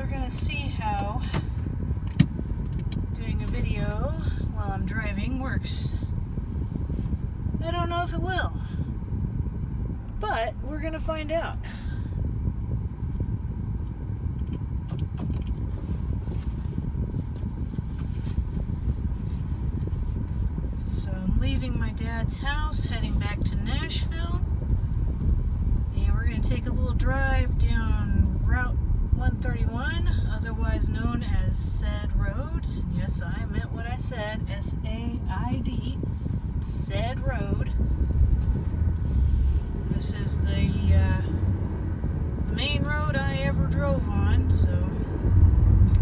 are going to see how doing a video while I'm driving works. I don't know if it will, but we're going to find out. So I'm leaving my dad's house, heading back to Nashville, and we're going to take a little drive down Route 131, otherwise known as Said Road. And yes, I meant what I said, S-A-I-D, Said Road. This is the main road I ever drove on, so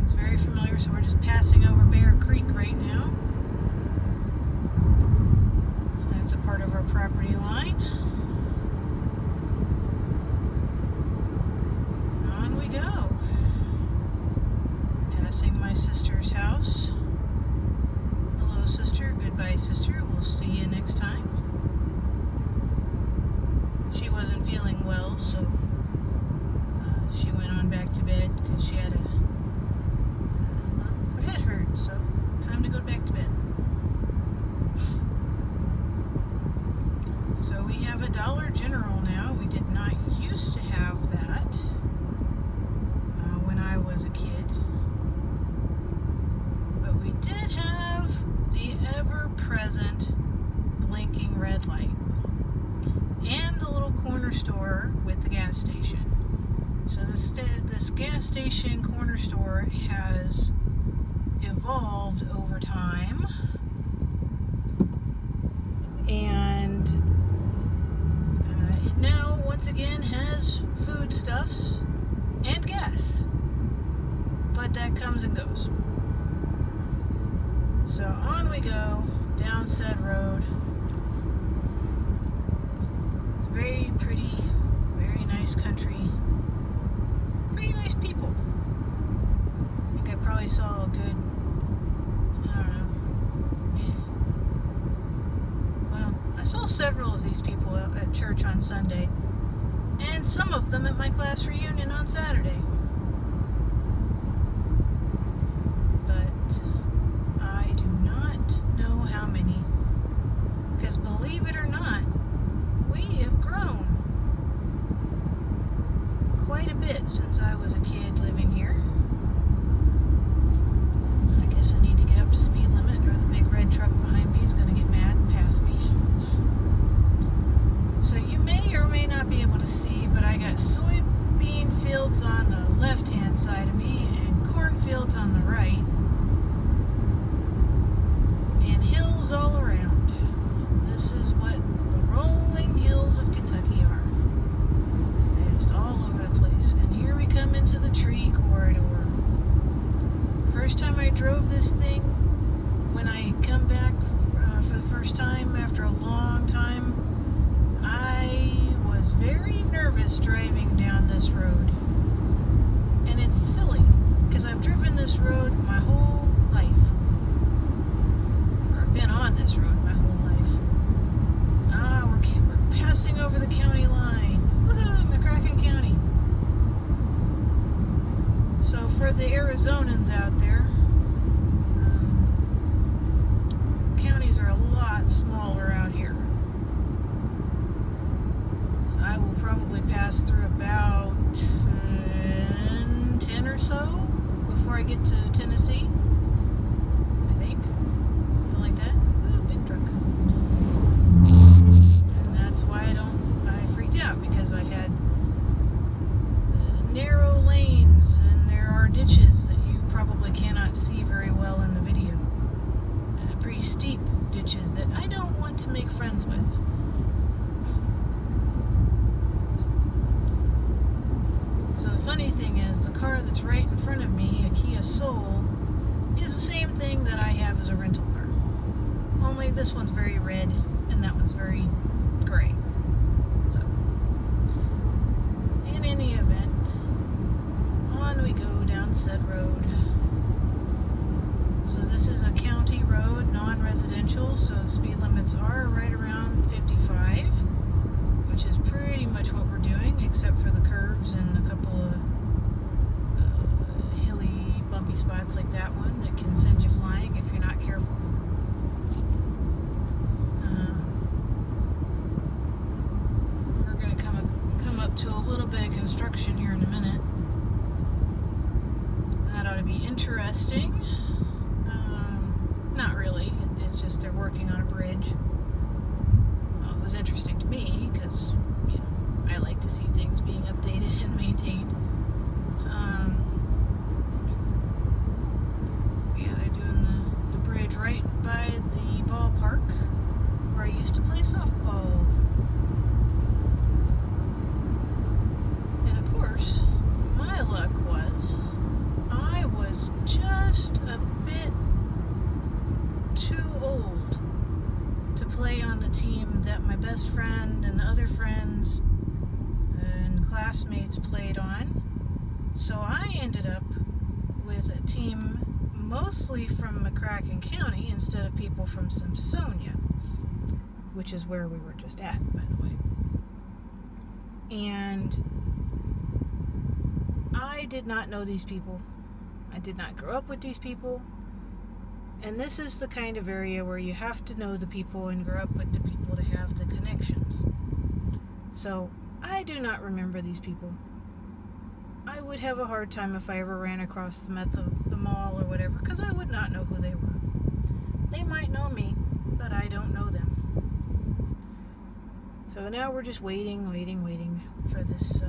it's very familiar. So we're just passing over Bear Creek right now. That's a part of our property line. And on we go. Passing my sister's house. Hello, sister. Goodbye, sister. We'll see you next time. She wasn't feeling well, so she went on back to bed because she had her head hurt, so time to go back to bed. So we have a Dollar General now. We did not used to have that when I was a kid, but we did have the ever-present blinking red light and the little corner store with the gas station. So this gas station corner store has evolved over time, and it now once again has foodstuffs and gas, but that comes and goes. So on we go down Said Road. Very pretty, very nice country. Pretty nice people. I think I probably saw a good, I don't know. Well, I saw several of these people at church on Sunday, and some of them at my class reunion on Saturday. But I do not know how many, because believe it or not, we have grown quite a bit since I was a kid living here. I guess I need to get up to speed limit, or the big red truck behind me is going to get mad and pass me. So you may or may not be able to see, but I got soybean fields on the left-hand side of me and cornfields on the right, and hills all around. This is what rolling hills of Kentucky are. They're just all over the place. And here we come into the tree corridor. First time I drove this thing, when I come back for the first time after a long time, I was very nervous driving down this road. And it's silly, because I've driven this road my whole life. Or been on this road my whole life. We're passing over the county line. Woohoo, McCracken County. So for the Arizonans out there, counties are a lot smaller out here. So I will probably pass through about 10 or so before I get to Tennessee. I think. Something like that. Ooh, big truck. That's why I freaked out, because I had narrow lanes, and there are ditches that you probably cannot see very well in the video. Pretty steep ditches that I don't want to make friends with. So the funny thing is, the car that's right in front of me, a Kia Soul, is the same thing that I have as a rental car. Only this one's very red, and that one's very gray. So, in any event, on we go down Said Road. So this is a county road, non-residential, so speed limits are right around 55, which is pretty much what we're doing, except for the curves and a couple of be spots like that one that can send you flying if you're not careful. We're going to come up to a little bit of construction here in a minute. That ought to be interesting. Not really. It's just they're working on a bridge. Well, it was interesting to me because, you know, I like to see things being updated and maintained. Yeah, they're doing the bridge right by the ballpark where I used to play softball. And of course, my luck was I was just a bit too old to play on the team that my best friend and other friends and classmates played on. So I ended up with a team mostly from McCracken County instead of people from Simpsonia, which is where we were just at, by the way. And I did not know these people. I did not grow up with these people. And this is the kind of area where you have to know the people and grow up with the people to have the connections. So I do not remember these people. I would have a hard time if I ever ran across them at the mall or whatever, because I would not know who they were. They might know me, but I don't know them. So now we're just waiting for this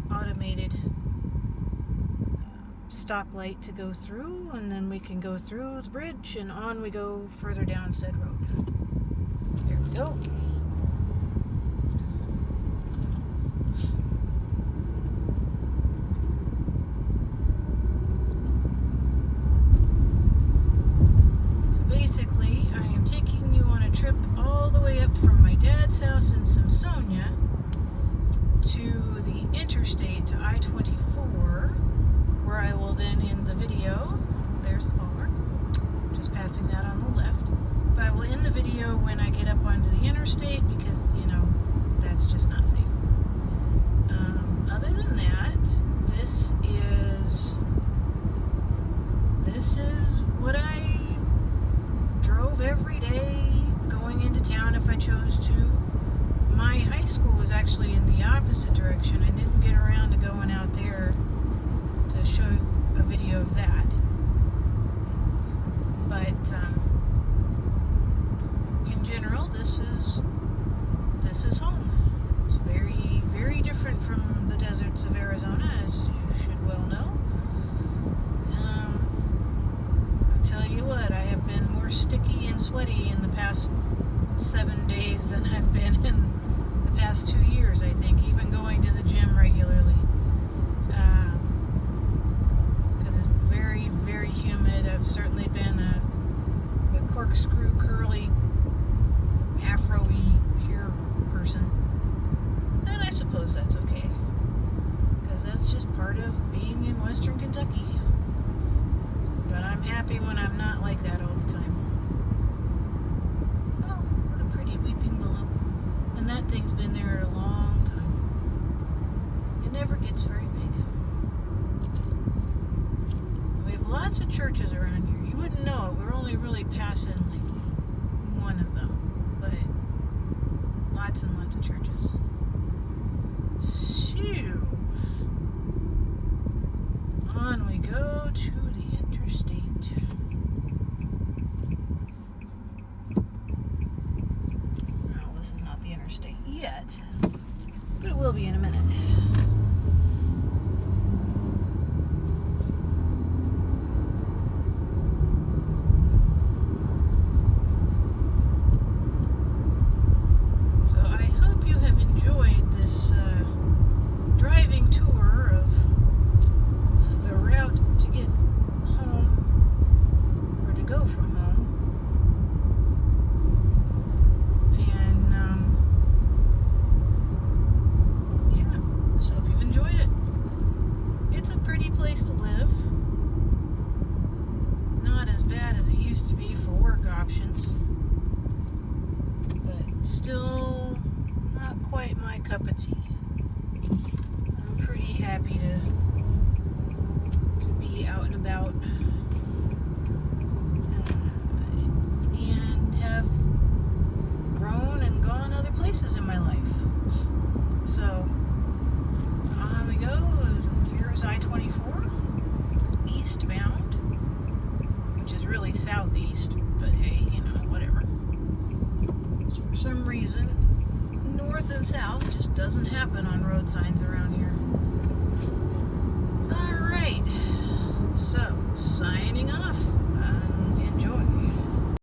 automated stoplight to go through, and then we can go through the bridge and on we go further down said road. There we go. So basically, I am taking you on a trip all the way up from my dad's house in Simpsonia to the interstate to I-24, where I will then end the video. There's the ballpark. Just passing that on the left. But I will end the video when I get up onto the interstate because, you know, that's just not safe. Other than that, this is what I drove every day going into town if I chose to. My high school was actually in the opposite direction. I didn't get around to going out there to show a video of that, but in general, this is home. It's very, very different from the deserts of Arizona, as you should well know. I tell you what, I have been more sticky and sweaty in the past 7 days than I've been in the past 2 years, I think, even going to the gym regularly. Very, very humid. I've certainly been a corkscrew, curly, afro-y hair person. And I suppose that's okay. Because that's just part of being in Western Kentucky. But I'm happy when I'm not like that all the time. Oh, what a pretty weeping willow. And that thing's been there a long time. It never gets very big. Lots of churches around here. You wouldn't know it. We're only really passing like one of them, but lots and lots of churches. So on we go to the interstate. Well, this is not the interstate yet, but it will be in a minute. Driving tour of the route to get home, or to go from home, and yeah, so hope you've enjoyed it. It's a pretty place to live, not as bad as it used to be for work options, but still not quite my cup of tea. I'm pretty happy to be out and about places in my life. So, on we go. Here's I-24, eastbound, which is really southeast, but hey, you know, whatever. So for some reason, north and south just doesn't happen on road signs around here. Alright, so, signing off.